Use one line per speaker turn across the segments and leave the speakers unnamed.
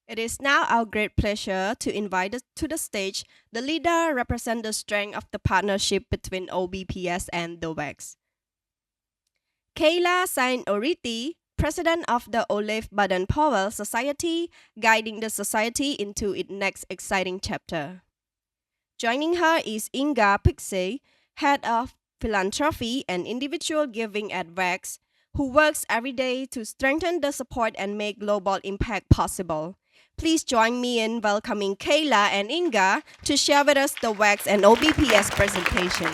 It is now our great pleasure to invite to the stage the leader represent the strength of the partnership between OBPS and the WEX. Kayla Sain-Oriti, President of the Olave Baden-Powell Society, guiding the society into its next exciting chapter. Joining her is Inga Pixie, Head of Philanthropy and Individual Giving at WEX, who works every day to strengthen the support and make global impact possible. Please join me in welcoming Kayla and Inga to share with us the WEX and OBPS presentation.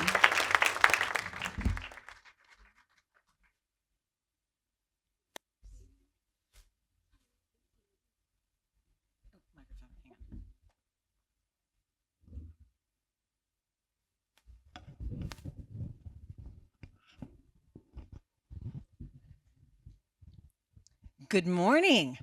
Good morning.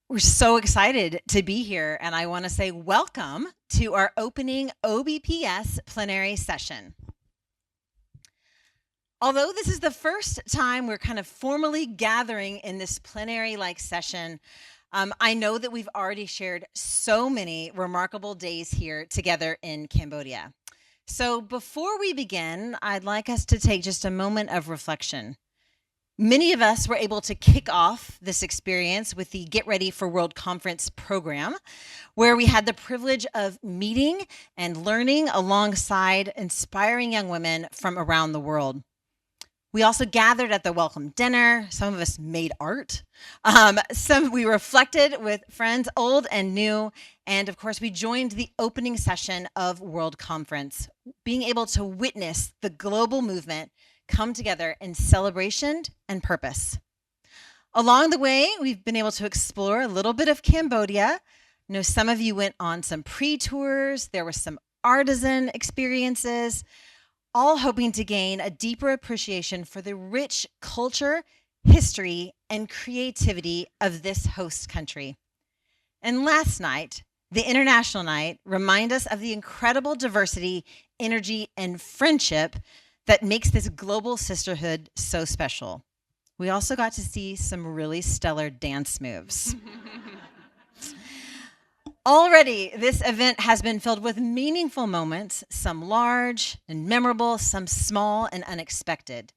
We're so excited to be here, and I want to say welcome to our opening OBPS plenary session. Although this is the first time we're kind of formally gathering in this plenary-like session, I know that we've already shared so many remarkable days here together in Cambodia. So before we begin, I'd like us to take just a moment of reflection. Many of us were able to kick off this experience with the Get Ready for World Conference program, where we had the privilege of meeting and learning alongside inspiring young women from around the world. We also gathered at the welcome dinner. Some of us made art. We reflected with friends old and new. And of course, we joined the opening session of World Conference, being able to witness the global movement come together in celebration and purpose. Along the way, we've been able to explore a little bit of Cambodia. I know some of you went on some pre-tours. There were some artisan experiences, all hoping to gain a deeper appreciation for the rich culture, history, and creativity of this host country. And last night, the International Night, reminded us of the incredible diversity, energy, and friendship that makes this global sisterhood so special. We also got to see some really stellar dance moves. Already, this event has been filled with meaningful moments, some large and memorable, some small and unexpected.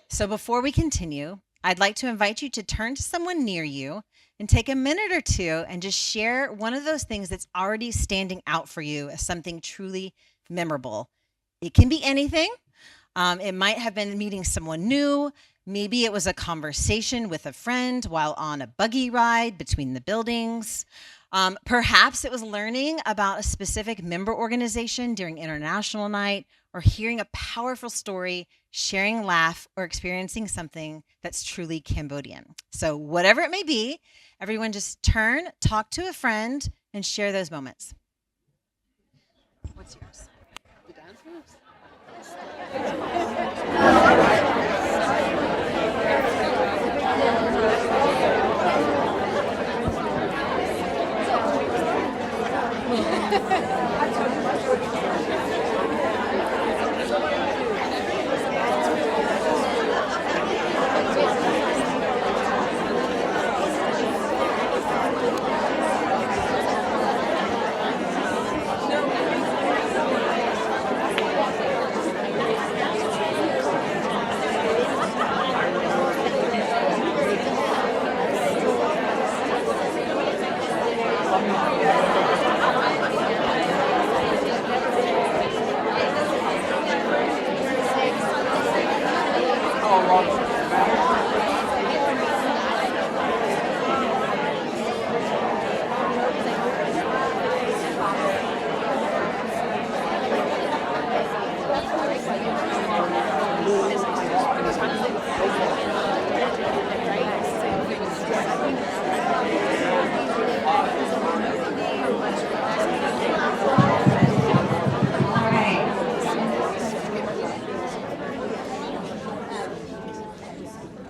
So before we continue, I'd like to invite you to turn to someone near you and take a minute or two and just share one of those things that's already standing out for you as something truly memorable. It can be anything. It might have been meeting someone new. Maybe it was a conversation with a friend while on a buggy ride between the buildings. Perhaps it was learning about a specific member organization during International Night, or hearing a powerful story, sharing a laugh, or experiencing something that's truly Cambodian. So whatever it may be, everyone just turn, talk to a friend, and share those moments. What's yours? The dance moves?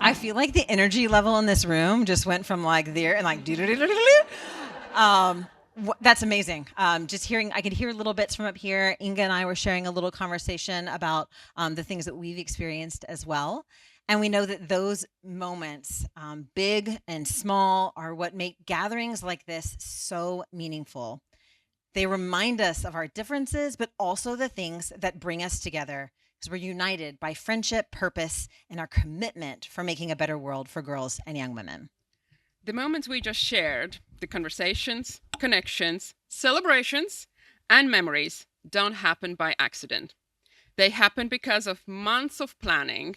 I feel like the energy level in this room just went from like there and like that's amazing. Just hearing, I could hear little bits from up here. Inga and I were sharing a little conversation about the things that we've experienced as well. And we know that those moments, big and small, are what make gatherings like this so meaningful. They remind us of our differences, but also the things that bring us together, because we're united by friendship, purpose, and our commitment for making a better world for girls and young women.
The moments we just shared, the conversations, connections, celebrations, and memories don't happen by accident. They happen because of months of planning,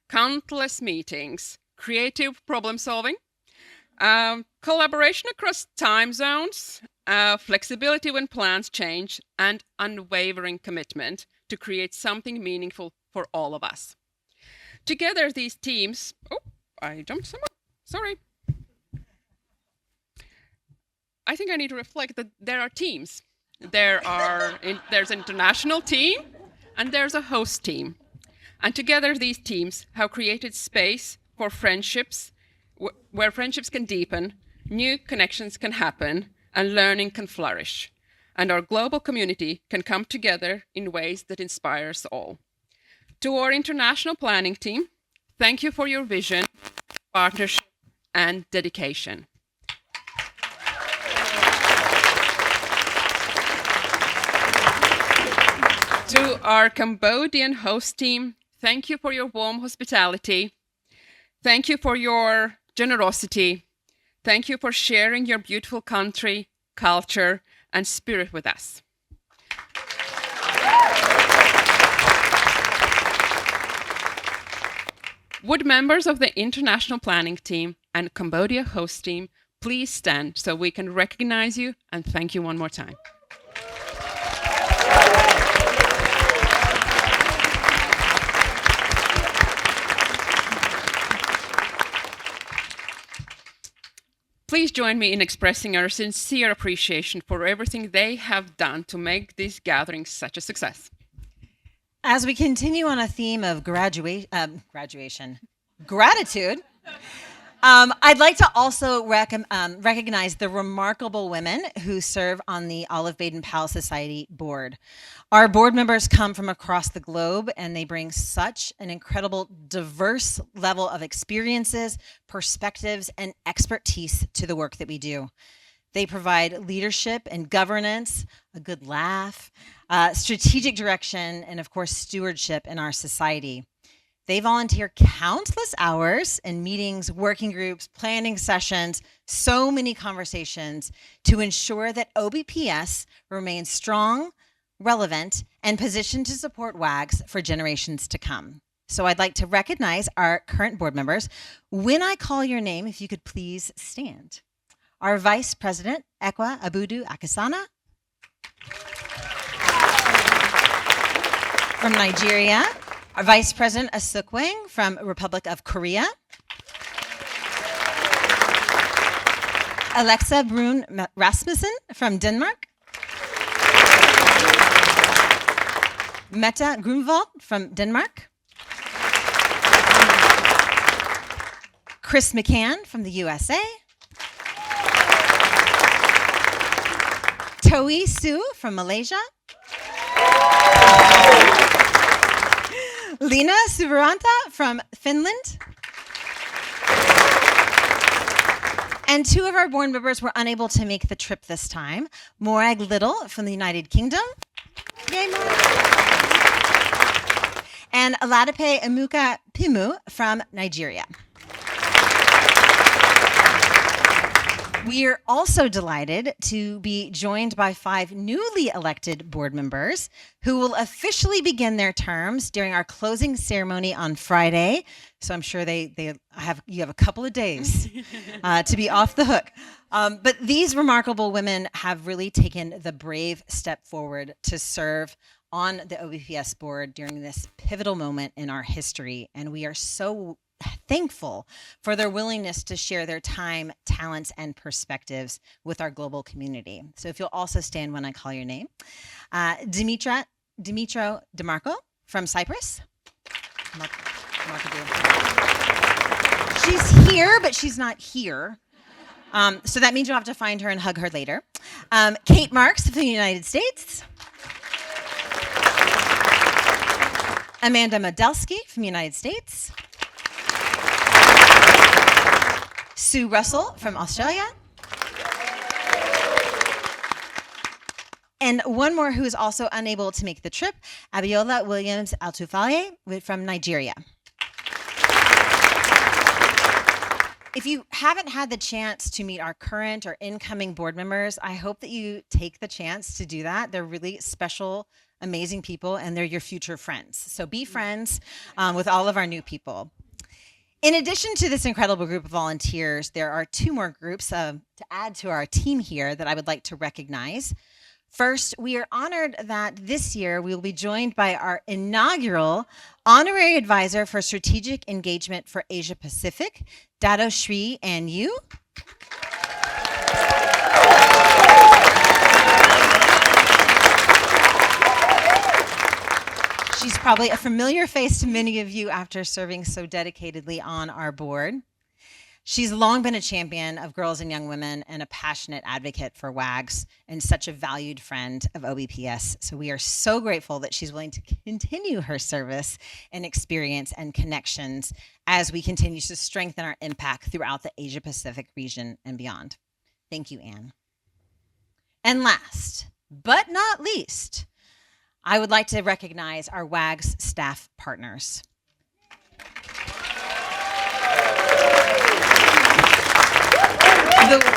countless meetings, creative problem solving, collaboration across time zones, flexibility when plans change, and unwavering commitment to create something meaningful for all of us. Together, these teams... Oh, I jumped somewhere. Sorry. I think I need to reflect that there are teams. There's an international team, and there's a host team. And together, these teams have created space for friendships, where friendships can deepen, new connections can happen, and learning can flourish. And our global community can come together in ways that inspire us all. To our international planning team, thank you for your vision, partnership, and dedication. To our Cambodian host team, thank you for your warm hospitality. Thank you for your generosity. Thank you for sharing your beautiful country, culture, and spirit with us. Would members of the international planning team and Cambodia host team please stand so we can recognize you and thank you one more time. Please join me in expressing our sincere appreciation for everything they have done to make these gatherings such a success.
As we continue on a theme of gratitude, I'd like to also recognize the remarkable women who serve on the Olave Baden-Powell Society board. Our board members come from across the globe, and they bring such an incredible, diverse level of experiences, perspectives, and expertise to the work that we do. They provide leadership and governance, a good laugh, strategic direction, and of course, stewardship in our society. They volunteer countless hours in meetings, working groups, planning sessions, so many conversations to ensure that OBPS remains strong, relevant, and positioned to support WAGs for generations to come. So I'd like to recognize our current board members. When I call your name, if you could please stand. Our Vice President, Ekwa Abudu Akasana. From Nigeria. Our Vice President Asukwang from Republic of Korea. Alexa Brun Rasmussen from Denmark. Mette Grunwald from Denmark. Chris McCann from the USA. Toi Su from Malaysia. Lina Suvaranta from Finland. And two of our board members were unable to make the trip this time. Morag Little from the United Kingdom. Yay, Morag. And Aladape Emuka Pimu from Nigeria. We are also delighted to be joined by 5 newly elected board members who will officially begin their terms during our closing ceremony on Friday. So I'm sure you have a couple of days to be off the hook. But these remarkable women have really taken the brave step forward to serve on the OBPS board during this pivotal moment in our history. And we are so thankful for their willingness to share their time, talents, and perspectives with our global community. So if you'll also stand when I call your name. Dimitro DeMarco from Cyprus. She's here, but she's not here. So that means you'll have to find her and hug her later. Kate Marks from the United States. Amanda Modelski from the United States. Sue Russell from Australia. And one more who is also unable to make the trip, Abiola Williams Altufale from Nigeria. If you haven't had the chance to meet our current or incoming board members, I hope that you take the chance to do that. They're really special, amazing people, and they're your future friends. So be friends with all of our new people. In addition to this incredible group of volunteers, there are two more groups to add to our team here that I would like to recognize. First, we are honored that this year we will be joined by our inaugural Honorary Advisor for Strategic Engagement for Asia Pacific, Dato Shri and Yu. She's probably a familiar face to many of you after serving so dedicatedly on our board. She's long been a champion of girls and young women and a passionate advocate for WAGs and such a valued friend of OBPS. So we are so grateful that she's willing to continue her service and experience and connections as we continue to strengthen our impact throughout the Asia Pacific region and beyond. Thank you, Anne. And last, but not least, I would like to recognize our WAGs staff partners.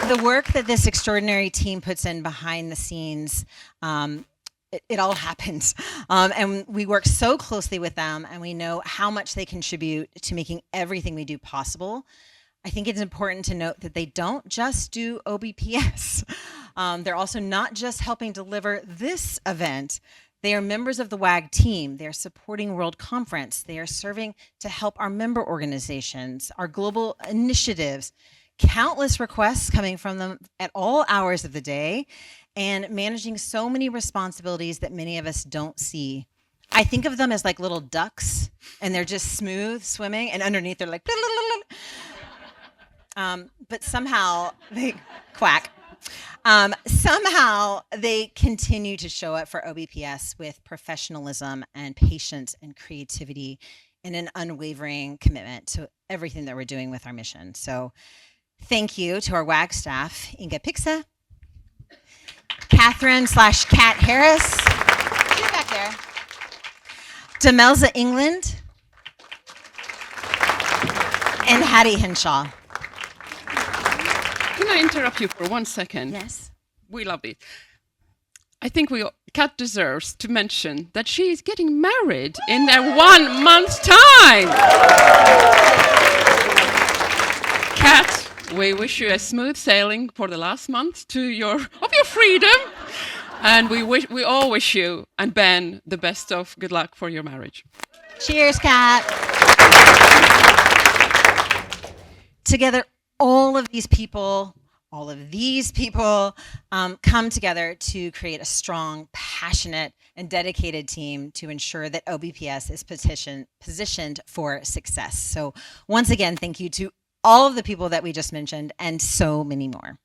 The work that this extraordinary team puts in behind the scenes, it all happens. And we work so closely with them, and we know how much they contribute to making everything we do possible. I think it's important to note that they don't just do OBPS. They're also not just helping deliver this event. They are members of the WAG team. They are supporting World Conference. They are serving to help our member organizations, our global initiatives, countless requests coming from them at all hours of the day, and managing so many responsibilities that many of us don't see. I think of them as like little ducks, and they're just smooth swimming, and underneath they're like, but somehow they quack. Somehow they continue to show up for OBPS with professionalism and patience and creativity and an unwavering commitment to everything that we're doing with our mission. So thank you to our WAG staff, Inga Pixa, Catherine/Kat Harris, she's back there, Demelza England, and Hattie Henshaw.
Can I interrupt you for 1 second?
Yes.
We love it. I think Kat deserves to mention that she is getting married in a 1 month's time. Kat, we wish you a smooth sailing for the last month of your freedom, and we all wish you and Ben the best of good luck for your marriage.
Cheers, Kat. Together, all of these people come together to create a strong, passionate, and dedicated team to ensure that OBPS is positioned for success. So once again, thank you to all of the people that we just mentioned and so many more.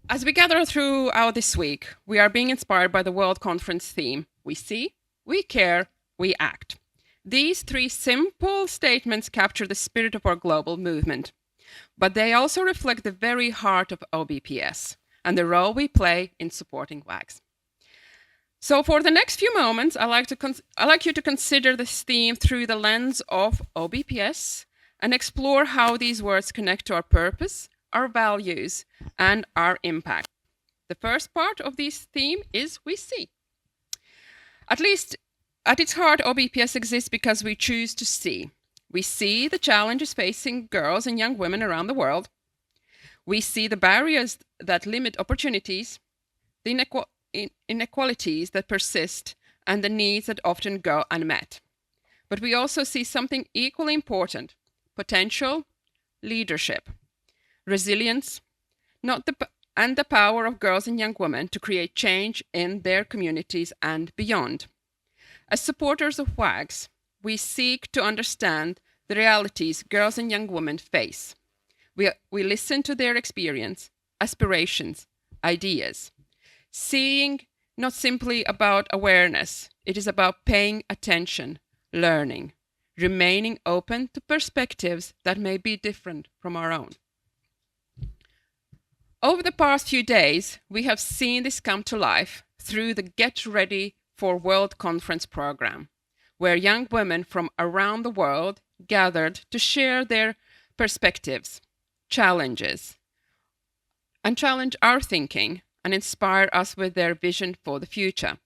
As we gather throughout this week, we are being inspired by the World Conference theme. We see, we care, we act. These three simple statements capture the spirit of our global movement, but they also reflect the very heart of OBPS and the role we play in supporting WAGs. So for the next few moments, I'd like you to consider this theme through the lens of OBPS and explore how these words connect to our purpose, our values, and our impact. The first part of this theme is we see. At least at its heart, OBPS exists because we choose to see. We see the challenges facing girls and young women around the world. We see the barriers that limit opportunities, the inequalities that persist, and the needs that often go unmet. But we also see something equally important: potential, leadership, resilience, and the power of girls and young women to create change in their communities and beyond. As supporters of WAGs, we seek to understand the realities girls and young women face. We listen to their experience, aspirations, ideas. Seeing not simply about awareness, it is about paying attention, learning, remaining open to perspectives that may be different from our own. Over the past few days, we have seen this come to life through the Get Ready for World Conference program, where young women from around the world gathered to share their perspectives, challenges, and challenge our thinking and inspire us with their vision for the future.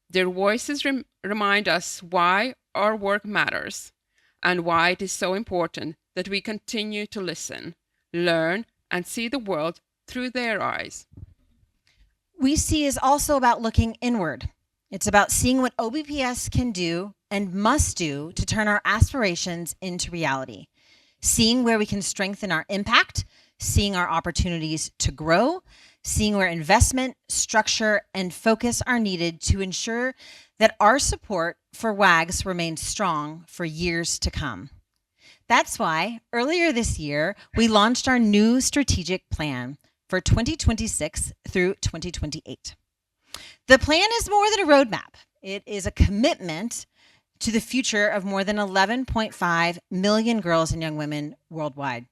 Their voices remind us why our work matters and why it is so important that we continue to listen, learn, and see the world through their eyes.
We See is also about looking inward. It's about seeing what OBPS can do and must do to turn our aspirations into reality, seeing where we can strengthen our impact, seeing our opportunities to grow, seeing where investment, structure, and focus are needed to ensure that our support for WAGs remains strong for years to come. That's why earlier this year, we launched our new strategic plan for 2026 through 2028. The plan is more than a roadmap. It is a commitment to the future of more than 11.5 million girls and young women worldwide.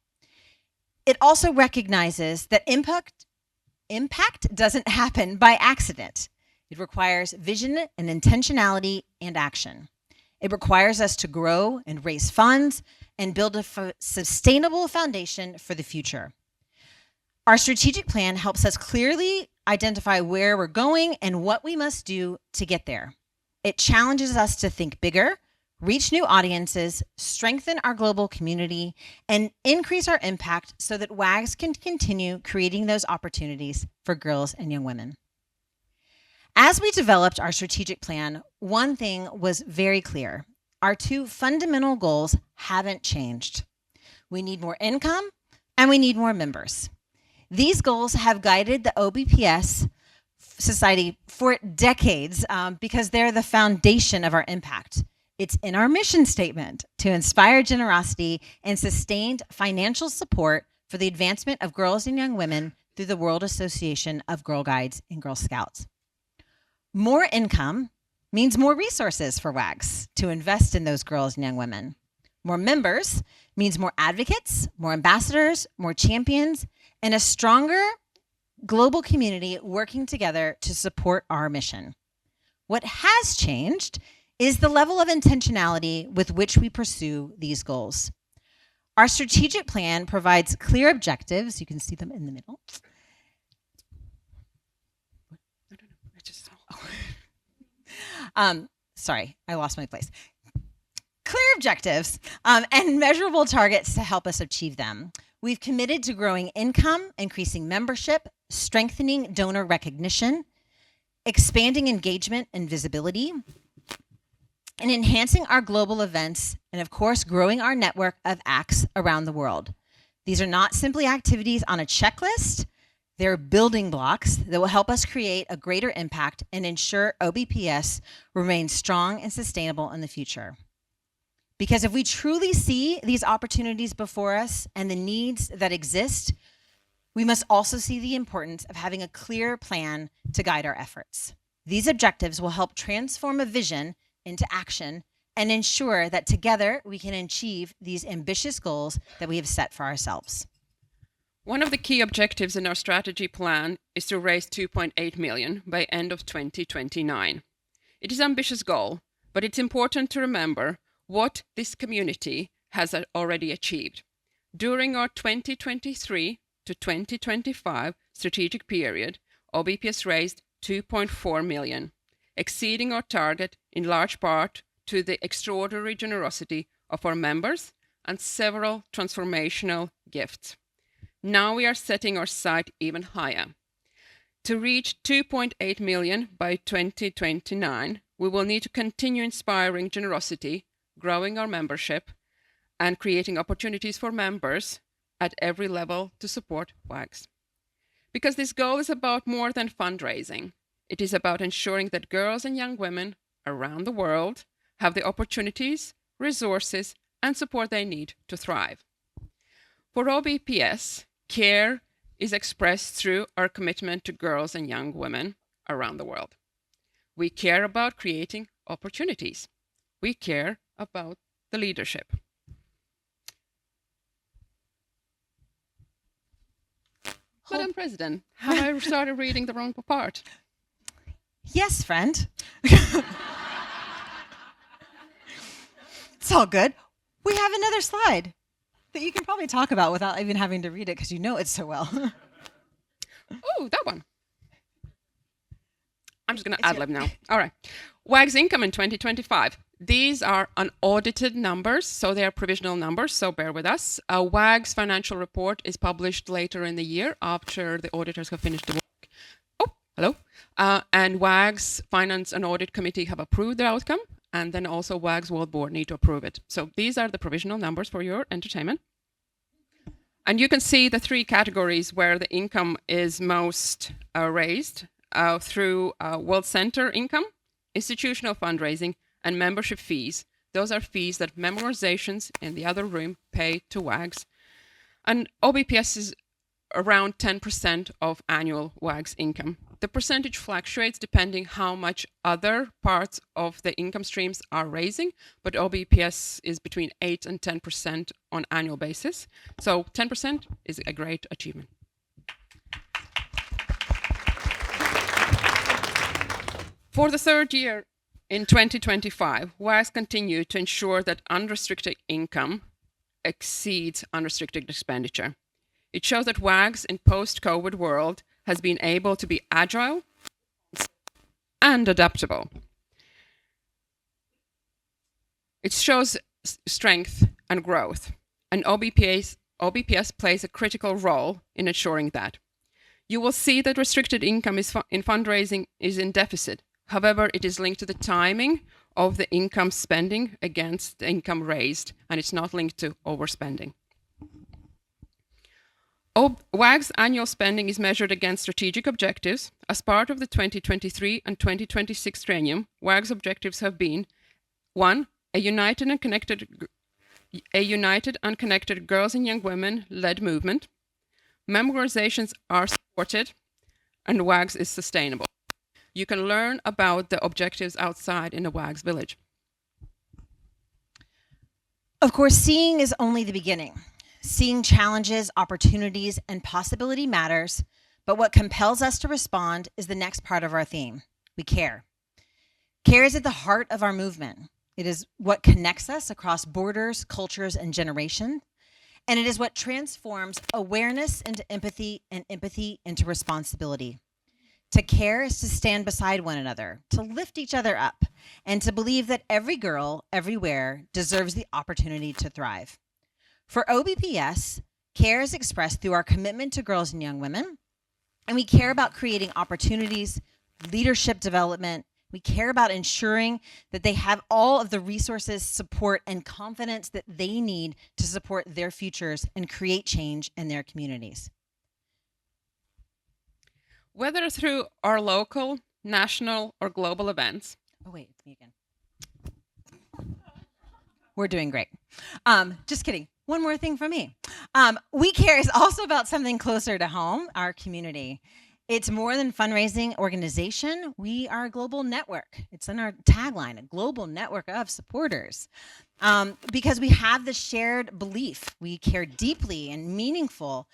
It also recognizes that impact doesn't happen by accident. It requires vision and intentionality and action. It requires us to grow and raise funds and build a sustainable foundation for the future. Our strategic plan helps us clearly identify where we're going and what we must do to get there. It challenges us to think bigger, reach new audiences, strengthen our global community, and increase our impact so that WAGs can continue creating those opportunities for girls and young women. As we developed our strategic plan, one thing was very clear. Our two fundamental goals haven't changed. We need more income and we need more members. These goals have guided the OBPS Society for decades because they're the foundation of our impact. It's in our mission statement to inspire generosity and sustained financial support for the advancement of girls and young women through the World Association of Girl Guides and Girl Scouts. More income means more resources for WAGs to invest in those girls and young women. More members means more advocates, more ambassadors, more champions, and a stronger global community working together to support our mission. What has changed is the level of intentionality with which we pursue these goals. Our strategic plan provides clear objectives. You can see them in the middle. Sorry, I lost my place. Clear objectives and measurable targets to help us achieve them. We've committed to growing income, increasing membership, strengthening donor recognition, expanding engagement and visibility, and enhancing our global events, and of course, growing our network of acts around the world. These are not simply activities on a checklist. They're building blocks that will help us create a greater impact and ensure OBPS remains strong and sustainable in the future. Because if we truly see these opportunities before us and the needs that exist, we must also see the importance of having a clear plan to guide our efforts. These objectives will help transform a vision into action and ensure that together we can achieve these ambitious goals that we have set for ourselves.
One of the key objectives in our strategy plan is to raise 2.8 million by end of 2029. It is an ambitious goal, but it's important to remember what this community has already achieved. During our 2023 to 2025 strategic period, OBPS raised 2.4 million, exceeding our target in large part to the extraordinary generosity of our members and several transformational gifts. Now we are setting our sight even higher. To reach 2.8 million by 2029, we will need to continue inspiring generosity, growing our membership, and creating opportunities for members at every level to support WAGs. Because this goal is about more than fundraising. It is about ensuring that girls and young women around the world have the opportunities, resources, and support they need to thrive. For OBPS, care is expressed through our commitment to girls and young women around the world. We care about creating opportunities. We care about the leadership. Madam President, have I started reading the wrong part?
Yes, friend. It's all good. We have another slide that you can probably talk about without even having to read it because you know it so well.
Oh, that one. I'm just going to ad-lib now. All right. WAG's income in 2025. These are unaudited numbers, so they are provisional numbers, so bear with us. WAG's financial report is published later in the year after the auditors have finished the work. Oh, hello. And WAG's Finance and Audit Committee have approved the outcome, and then also WAG's World Board need to approve it. So these are the provisional numbers for your entertainment. And you can see the three categories where the income is most raised through World Center income, institutional fundraising, and membership fees. Those are fees that member organizations in the other room pay to WAGs. And OBPS is around 10% of annual WAGs income. The percentage fluctuates depending how much other parts of the income streams are raising, but OBPS is between 8 and 10% on annual basis. So 10% is a great achievement. For the third year in 2025, WAGs continue to ensure that unrestricted income exceeds unrestricted expenditure. It shows that WAGs in post-COVID world has been able to be agile and adaptable. It shows strength and growth, and OBPS plays a critical role in ensuring that. You will see that restricted income in fundraising is in deficit. However, it is linked to the timing of the income spending against the income raised, and it's not linked to overspending. WAG's annual spending is measured against strategic objectives. As part of the 2023 and 2026 triennium, WAG's objectives have been: 1, a united and connected girls and young women-led movement. Member organizations are supported, and WAGs is sustainable. You can learn about the objectives outside in the WAGs village.
Of course, seeing is only the beginning. Seeing challenges, opportunities, and possibility matters, but what compels us to respond is the next part of our theme. We care. Care is at the heart of our movement. It is what connects us across borders, cultures, and generations, and it is what transforms awareness into empathy and empathy into responsibility. To care is to stand beside one another, to lift each other up, and to believe that every girl, everywhere, deserves the opportunity to thrive. For OBPS, care is expressed through our commitment to girls and young women, and we care about creating opportunities, leadership development. We care about ensuring that they have all of the resources, support, and confidence that they need to support their futures and create change in their communities.
Whether through our local, national, or global events.
Oh, wait, it's me again. We're doing great. Just kidding. One more thing from me. We Care is also about something closer to home, our community. It's more than fundraising organization. We are a global network. It's in our tagline, a global network of supporters. Because we have the shared belief. We care deeply and meaningful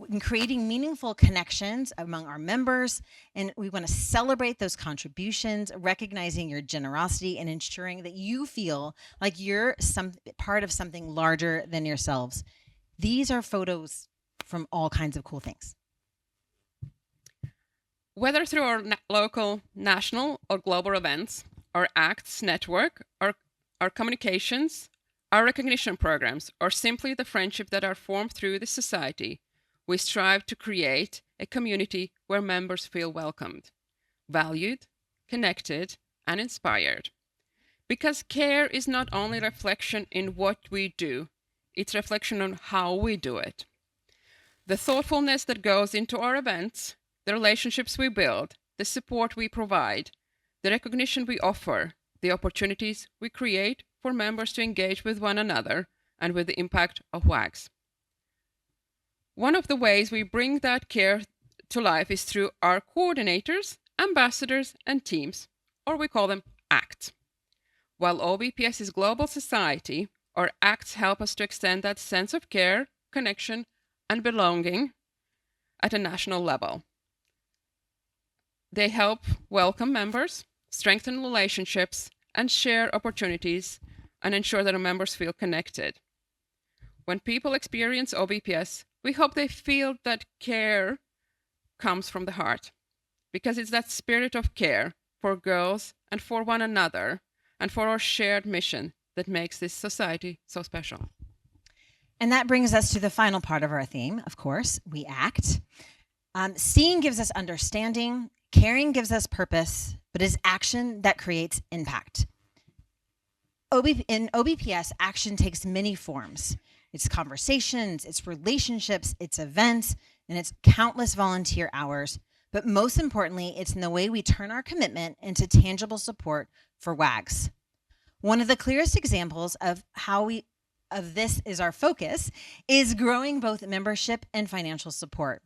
in creating meaningful connections among our members. And we want to celebrate those contributions, recognizing your generosity and ensuring that you feel like you're part of something larger than yourselves. These are photos from all kinds of cool things.
Whether through our local, national, or global events, our acts network, our communications, our recognition programs, or simply the friendship that are formed through the society, we strive to create a community where members feel welcomed, valued, connected, and inspired. Because care is not only reflection in what we do, it's reflection on how we do it. The thoughtfulness that goes into our events, the relationships we build, the support we provide, the recognition we offer, the opportunities we create for members to engage with one another and with the impact of WAGs. One of the ways we bring that care to life is through our coordinators, ambassadors, and teams, or we call them ACT. While OBPS is global society, Our acts help us to extend that sense of care, connection, and belonging at a national level. They help welcome members, strengthen relationships, and share opportunities, and ensure that our members feel connected. When people experience OBPS, we hope they feel that care comes from the heart, because it's that spirit of care for girls and for one another and for our shared mission that makes this society so special.
And that brings us to the final part of our theme, of course, we act. Seeing gives us understanding, caring gives us purpose, but it's action that creates impact. In OBPS, action takes many forms. It's conversations, it's relationships, it's events, and it's countless volunteer hours. But most importantly, it's in the way we turn our commitment into tangible support for WAGs. One of the clearest examples of this is our focus is growing both membership and financial support.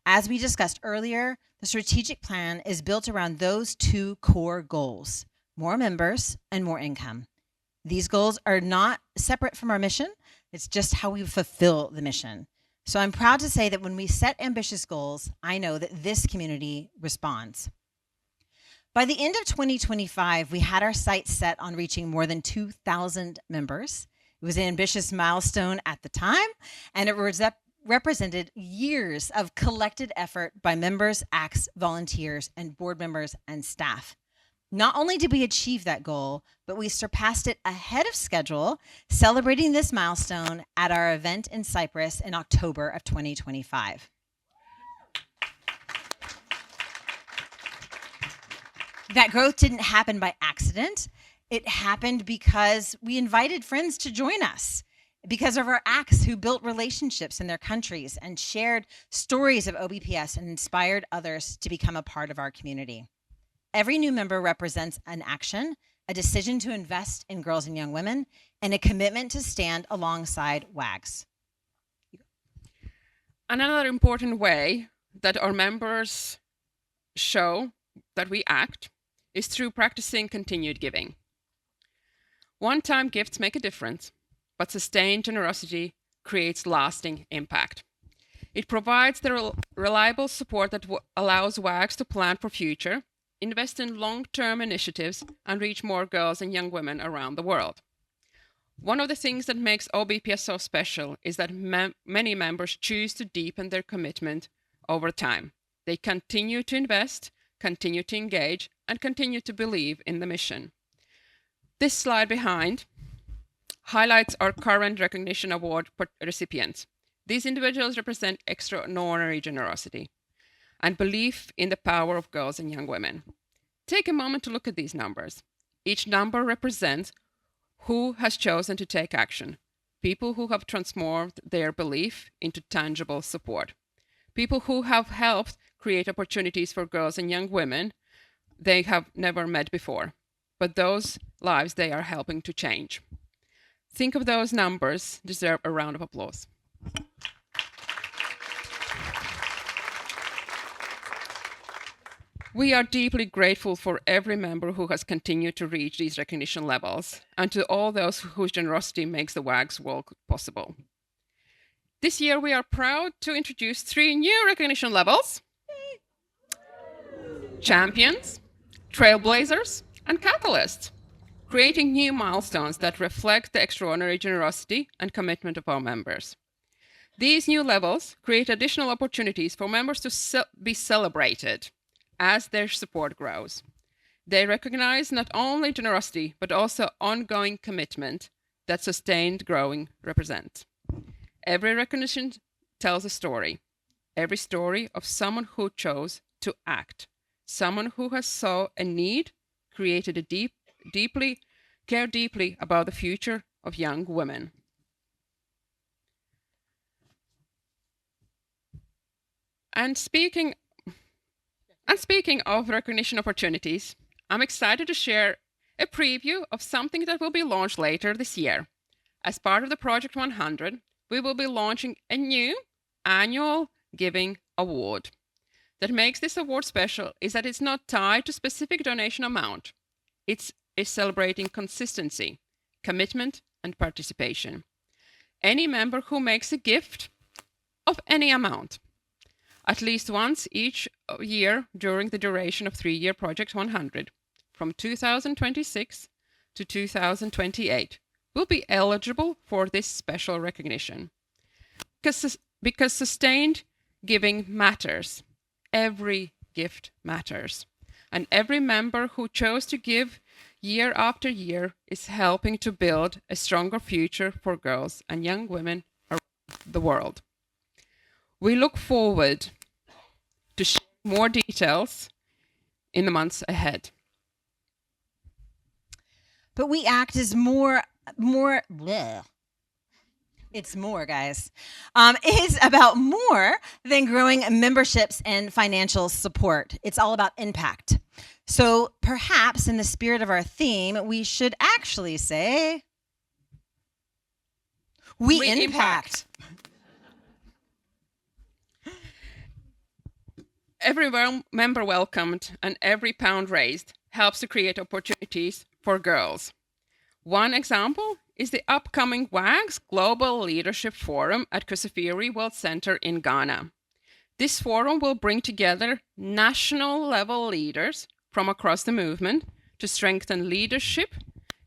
As we discussed earlier, the strategic plan is built around those two core goals: more members and more income. These goals are not separate from our mission. It's just how we fulfill the mission. So I'm proud to say that when we set ambitious goals, I know that this community responds. By the end of 2025, we had our sights set on reaching more than 2,000 members. It was an ambitious milestone at the time, and it represented years of collected effort by members, ACTs, volunteers, and board members and staff. Not only did we achieve that goal, but we surpassed it ahead of schedule, celebrating this milestone at our event in Cyprus in October of 2025. That growth didn't happen by accident. It happened because we invited friends to join us, because of our ACTs who built relationships in their countries and shared stories of OBPS and inspired others to become a part of our community. Every new member represents an action, a decision to invest in girls and young women, and a commitment to stand alongside WAGs.
Another important way that our members show that we act is through practicing continued giving. One-time gifts make a difference, but sustained generosity creates lasting impact. It provides the reliable support that allows WAGs to plan for future, invest in long-term initiatives, and reach more girls and young women around the world. One of the things that makes OBPS so special is that many members choose to deepen their commitment over time. They continue to invest, continue to engage, and continue to believe in the mission. This slide behind highlights our current recognition award recipients. These individuals represent extraordinary generosity and belief in the power of girls and young women. Take a moment to look at these numbers. Each number represents who has chosen to take action, people who have transformed their belief into tangible support, people who have helped create opportunities for girls and young women they have never met before, but those lives they are helping to change. Think of those numbers deserve a round of applause. We are deeply grateful for every member who has continued to reach these recognition levels, and to all those whose generosity makes the WAGs work possible. This year, we are proud to introduce 3 new recognition levels: champions, trailblazers, and catalysts, creating new milestones that reflect the extraordinary generosity and commitment of our members. These new levels create additional opportunities for members to be celebrated as their support grows. They recognize not only generosity, but also ongoing commitment that sustained growing represent. Every recognition tells a story. Every story of someone who chose to act, someone who has saw a need, created a cared deeply about the future of young women. And speaking of recognition opportunities, I'm excited to share a preview of something that will be launched later this year. As part of the Project 100, we will be launching a new annual giving award. That makes this award special is that it's not tied to specific donation amount. It's celebrating consistency, commitment, and participation. Any member who makes a gift of any amount, at least once each year during the duration of 3-year Project 100, from 2026 to 2028, will be eligible for this special recognition. Because sustained giving matters. Every gift matters. And every member who chose to give year after year is helping to build a stronger future for girls and young women around the world. We look forward to sharing more details in the months ahead.
But we act as more bleh. It's more, guys. It's about more than growing memberships and financial support. It's all about impact. So perhaps in the spirit of our theme, we should actually say, we impact.
Every member welcomed and every pound raised helps to create opportunities for girls. One example is the upcoming WAGS Global Leadership Forum at Kusafiri World Center in Ghana. This forum will bring together national-level leaders from across the movement to strengthen leadership,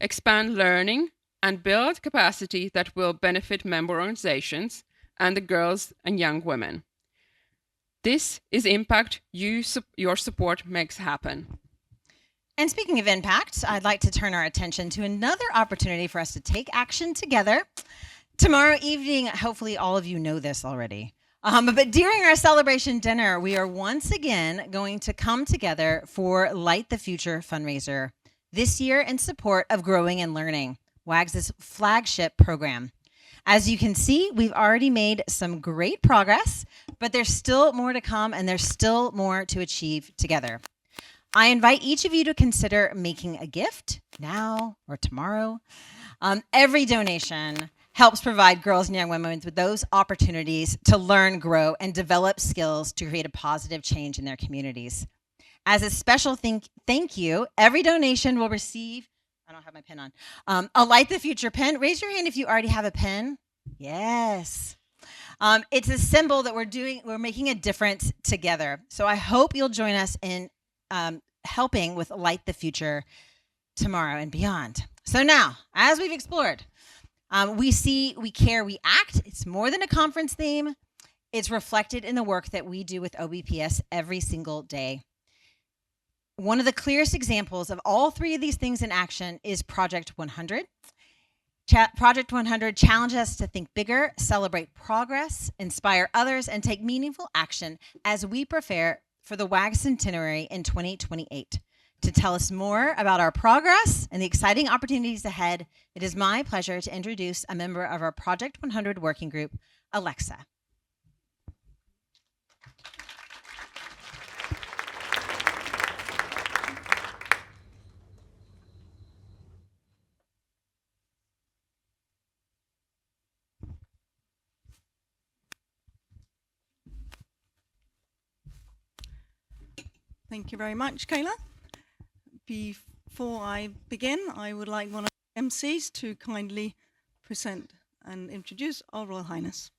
expand learning, and build capacity that will benefit member organizations and the girls and young women. This is impact your support makes happen.
And speaking of impact, I'd like to turn our attention to another opportunity for us to take action together. Tomorrow evening, hopefully all of you know this already, but during our celebration dinner, we are once again going to come together for Light the Future fundraiser, this year in support of Growing and Learning, WAGS's flagship program. As you can see, we've already made some great progress, but there's still more to come and there's still more to achieve together. I invite each of you to consider making a gift now or tomorrow. Every donation helps provide girls and young women with those opportunities to learn, grow, and develop skills to create a positive change in their communities. As a special thank you, every donation will receive, I don't have my pen on, a Light the Future pen. Raise your hand if you already have a pen. Yes. It's a symbol that we're making a difference together. So I hope you'll join us in helping with Light the Future tomorrow and beyond. So now, as we've explored, we see, we care, we act. It's more than a conference theme. It's reflected in the work that we do with OBPS every single day. One of the clearest examples of all three of these things in action is Project 100. Project 100 challenges us to think bigger, celebrate progress, inspire others, and take meaningful action as we prepare for the WAG Centenary in 2028. To tell us more about our progress and the exciting opportunities ahead, it is my pleasure to introduce a member of our Project 100 working group, Alexa.
Thank you very much, Kayla. Before I begin, I would like one of the MCs to kindly present and introduce our Royal Highness.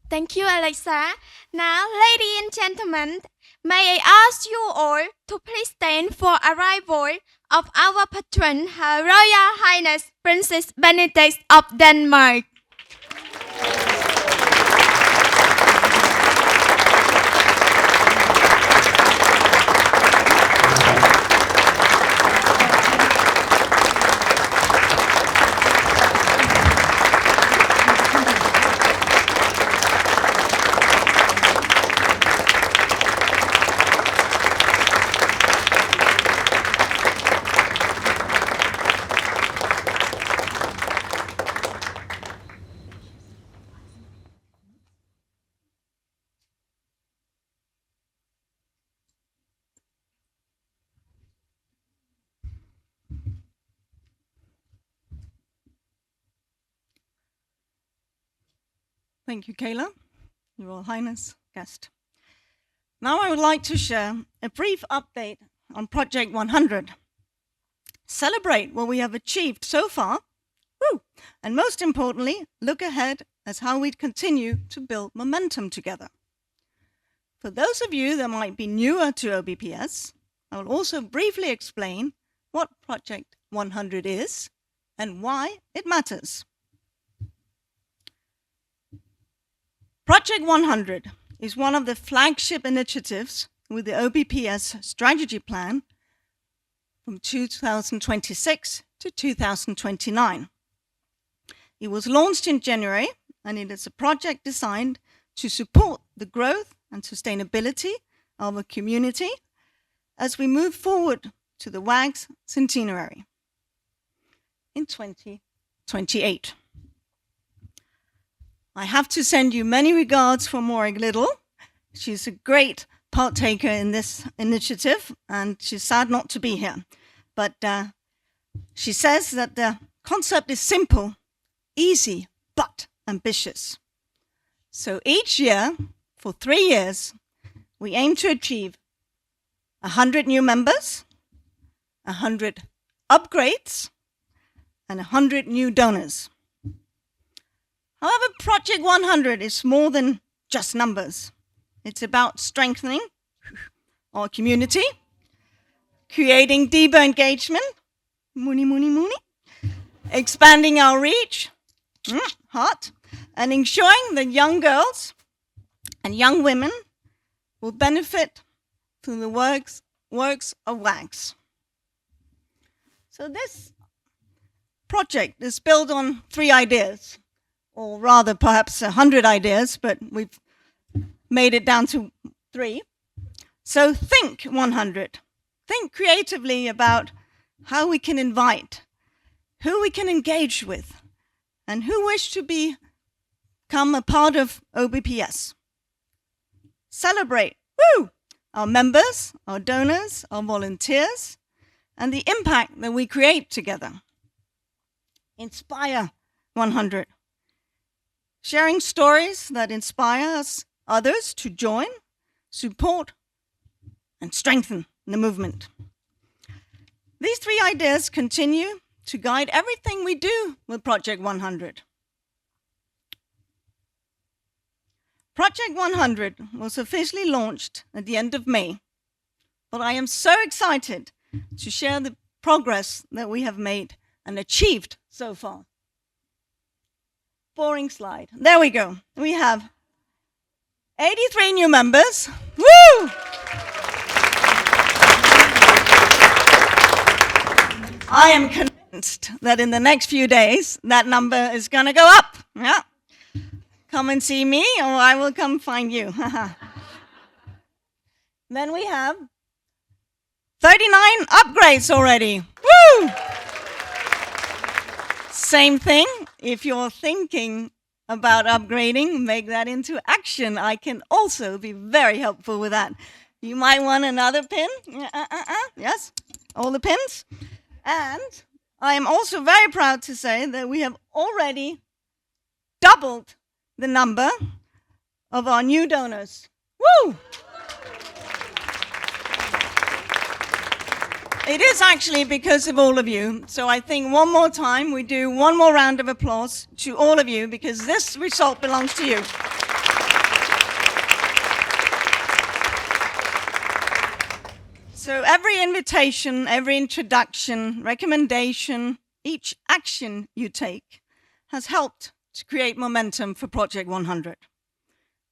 Thank you, Alexa. Now, ladies and gentlemen, may I ask you all to please stand for arrival of our patron, Her Royal Highness Princess Benedict of Denmark.
Thank you, Kayla, Your Royal Highness guest. Now I would like to share a brief update on Project 100. celebrate what we have achieved so far, woo, and most importantly, look ahead as how we continue to build momentum together. For those of you that might be newer to OBPS, I will also briefly explain what Project 100 is and why it matters. Project 100 is one of the flagship initiatives with the OBPS strategy plan from 2026 to 2029. It was launched in January, and it is a project designed to support the growth and sustainability of a community as we move forward to the WAG's centenary in 2028. I have to send you many regards from Morag Little. She's a great partaker in this initiative, and she's sad not to be here. But she says that the concept is simple, easy, but ambitious. So each year, for 3 years, we aim to achieve 100 new members, 100 upgrades, and 100 new donors. However, Project 100 is more than just numbers. It's about strengthening our community, creating deeper engagement, expanding our reach, heart, and ensuring that young girls and young women will benefit from the works of WAGs. So this project is built on 3 ideas, or rather perhaps 100 ideas, but we've made it down to 3. So think 100. Think creatively about how we can invite, who we can engage with, and who wish to become a part of OBPS. Celebrate, our members, our donors, our volunteers, and the impact that we create together. Inspire 100. Sharing stories that inspire others to join, support, and strengthen the movement. These 3 ideas continue to guide everything we do with Project 100. Project 100 was officially launched at the end of May, but I am so excited to share the progress that we have made and achieved so far. Boring slide. There we go. We have 83 new members. Woo! I am convinced that in the next few days, that number is going to go up. Yeah. Come and see me, or I will come find you. Then we have 39 upgrades already. Woo! Same thing. If you're thinking about upgrading, make that into action. I can also be very helpful with that. You might want another pin. Yes, all the pins. And I am also very proud to say that we have already doubled the number of our new donors. Woo! It is actually because of all of you. So I think one more time we do one more round of applause to all of you, because this result belongs to you. So every invitation, every introduction, recommendation, each action you take has helped to create momentum for Project 100.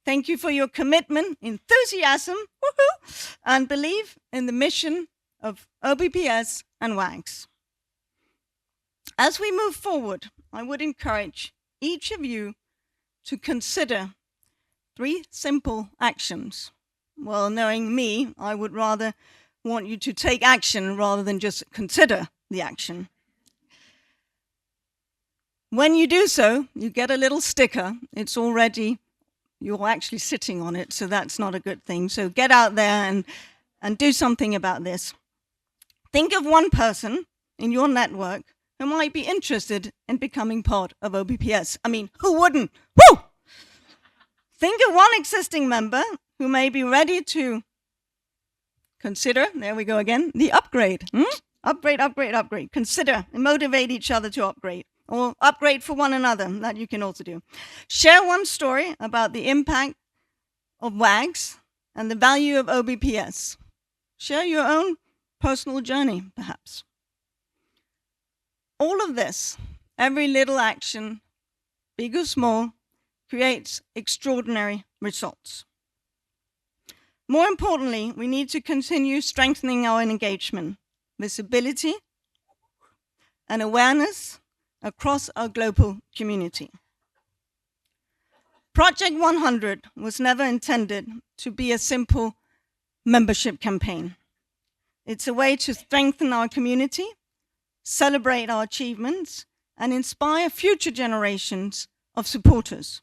Thank you for your commitment, enthusiasm, and belief in the mission of OBPS and WAGs. As we move forward, I would encourage each of you to consider 3 simple actions. Well, knowing me, I would rather want you to take action rather than just consider the action. When you do so, you get a little sticker. It's already, you're actually sitting on it, so that's not a good thing. So get out there and do something about this. Think of one person in your network who might be interested in becoming part of OBPS. I mean, who wouldn't? Woo! Think of one existing member who may be ready to consider, there we go again, the upgrade. Upgrade, upgrade, upgrade. Consider and motivate each other to upgrade, or upgrade for one another. That you can also do. Share one story about the impact of WAGs and the value of OBPS. Share your own personal journey, perhaps. All of this, every little action, big or small, creates extraordinary results. More importantly, we need to continue strengthening our engagement, visibility, and awareness across our global community. Project 100 was never intended to be a simple membership campaign. It's a way to strengthen our community, celebrate our achievements, and inspire future generations of supporters.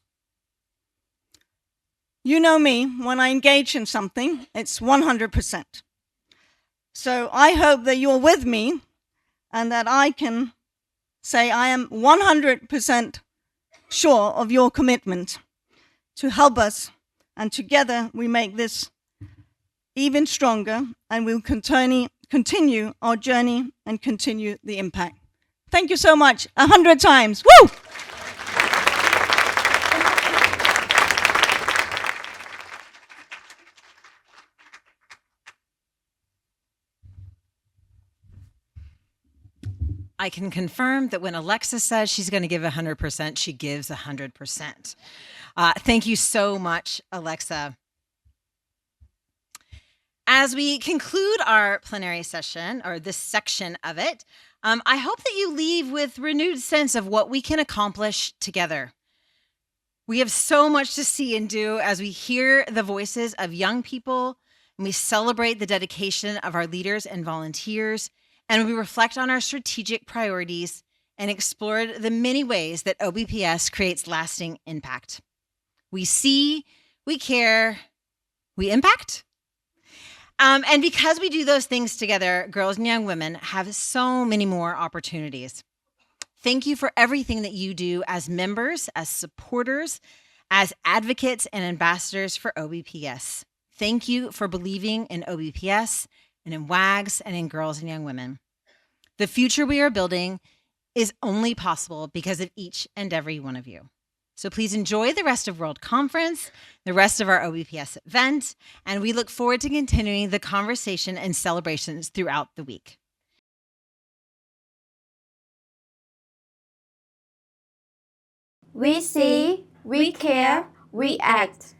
You know me, when I engage in something, it's 100%. So I hope that you're with me and that I can say I am 100% sure of your commitment to help us, and together we make this even stronger, and we'll continue our journey and continue the impact. Thank you so much, 100 times. Woo!
I can confirm that when Alexa says she's going to give 100%, she gives 100%. Thank you so much, Alexa. As we conclude our plenary session, or this section of it, I hope that you leave with renewed sense of what we can accomplish together. We have so much to see and do as we hear the voices of young people, and we celebrate the dedication of our leaders and volunteers, and we reflect on our strategic priorities and explore the many ways that OBPS creates lasting impact. We see, we care, we impact. And because we do those things together, girls and young women have so many more opportunities. Thank you for everything that you do as members, as supporters, as advocates and ambassadors for OBPS. Thank you for believing in OBPS and in WAGs and in girls and young women. The future we are building is only possible because of each and every one of you. So please enjoy the rest of World Conference, the rest of our OBPS event, and we look forward to continuing the conversation and celebrations throughout the week.
We see, we care, we act.